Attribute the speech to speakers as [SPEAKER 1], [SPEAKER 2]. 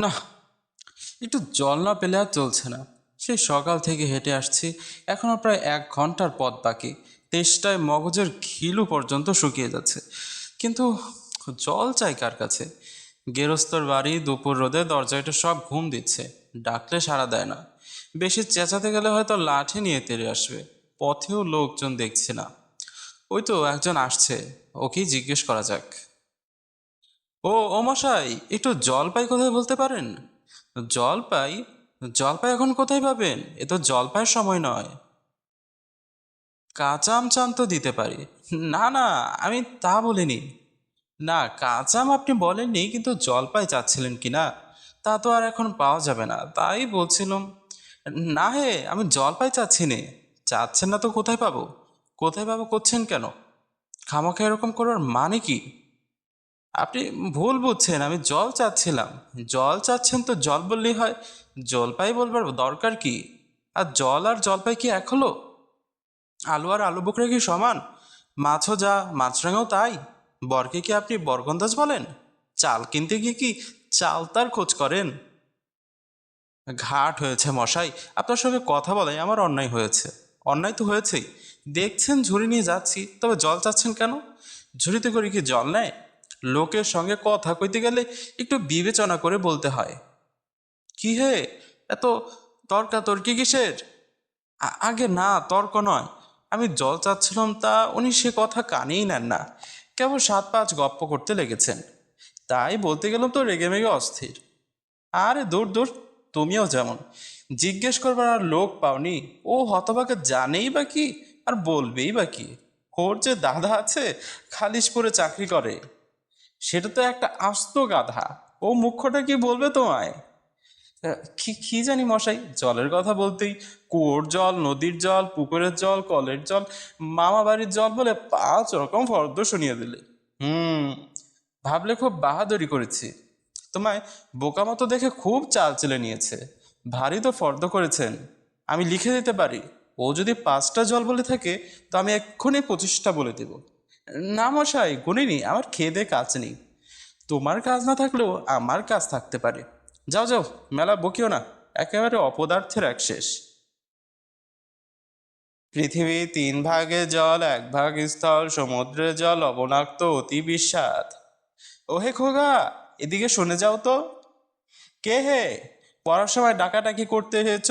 [SPEAKER 1] না, একটু জল না পেলে আর চলছে না। সেই সকাল থেকে হেঁটে আসছি, এখনও প্রায় 1 ঘন্টার পথ বাকি। তেষ্টায় মগজের ঘিলু পর্যন্ত শুকিয়ে যাচ্ছে, কিন্তু জল চাই কার কাছে? গেরস্তর বাড়ি, দুপুর রোদে দরজাটা সব ঘুম দিচ্ছে, ডাকলে সাড়া দেয় না। বেশি চেঁচাতে গেলে হয়তো লাঠি নিয়ে তেড়ে আসবে। পথেও লোকজন দেখছি না। ওই তো একজন আসছে, ওকেই জিজ্ঞেস করা যাক। ও মশাই, একটু জলপাই কোথায় বলতে পারেন? জলপাই? জলপাই এখন কোথায় পাবেন? এ তো জলপাইয়ের সময় নয়। কাঁচা আম চান তো দিতে পারি। না না, আমি তা বলিনি। না, কাঁচা আম আপনি বলেননি, কিন্তু জলপাই চাচ্ছিলেন কি না তা তো আর এখন পাওয়া যাবে না, তাই বলছিলাম। না হে, আমি জলপাই চাচ্ছি নে। চাচ্ছেন না তো কোথায় পাবো? কোথায় পাবো করছেন কেন? খামাখা এরকম করার মানে কি? আপনি ভুল বুঝছেন, আমি জল চাচ্ছিলাম। জল চাচ্ছেন তো জল বললেই হয়, জলপাই বলবার দরকার কি? আর জল আর জলপাই কি এক হলো? আলু আর আলু বোখরা কি সমান? মাছও যা, মাছরাঙাও তাই। বরকে কি আপনি বরগন্দাজ বলেন? চাল কিনতে গিয়ে কি চাল তার খোঁজ করেন? ঘাট হয়েছে মশাই, আপনার সঙ্গে কথা বলাই আমার অন্যায় হয়েছে। অন্যায় তো হয়েছেই। দেখছেন ঝুড়ি নিয়ে যাচ্ছি, তবে জল চাচ্ছেন কেন? ঝুড়িতে করে কি জল নেয়? লোকের সঙ্গে কথা কইতে গেলে একটু বিবেচনা করে বলতে হয়। কি হে, এত তর্কাতর্কি কিসের? আগে না, তর্ক নয়। আমি জল চাচ্ছিলাম, তা উনি সে কথা কানেই নেন না। কেবল 7-5 গপ্প করতে লেগেছেন। তাই বলতে গেলাম তো রেগেমেগে অস্থির। আরে দূর দূর, তুমিও যেমন। জিজ্ঞেস করবার আর লোক পাওনি? ও হতভাগা জানেই বা কি, আর বলবেই বা কি? ওর যে দাদা আছে, খালিশপুরে চাকরি করে। সেটা তো একটা আস্ত গাধা। ও মুখ্যটা কি বলবে তোমায়? কি কি জানি মশাই, জলের কথা বলতেই কুয়োর জল, নদীর জল, পুকুরের জল, কলের জল, মামা বাড়ির জল বলে 5 রকম ফর্দ শুনিয়ে দিলে। হুম, ভাবলে খুব বাহাদুরি করেছি। তোমায় বোকা মতো দেখে খুব চাল চেলে নিয়েছে। ভারী তো ফর্দ করেছেন। আমি লিখে দিতে পারি। ও যদি 5টা জল বলে থাকে, তো আমি এক্ষুনি 25টা বলে দেব। না মশাই, গুনিনি, আমার খেয়ে দে কাজ নেই। তোমার কাজ না থাকলেও আমার কাজ থাকতে পারে। যাও যাও, মেলা বকিও না। একেবারে অপদার্থের এক শেষ। পৃথিবী 3 ভাগে জল, 1 ভাগ স্থল, সমুদ্রের জল লবণাক্ত, অতি বিস্বাদ। ওহে খোকা, এদিকে শুনে যাও তো। কে হে? পড়ার সময় ডাকাডাকি করতে এসেছ?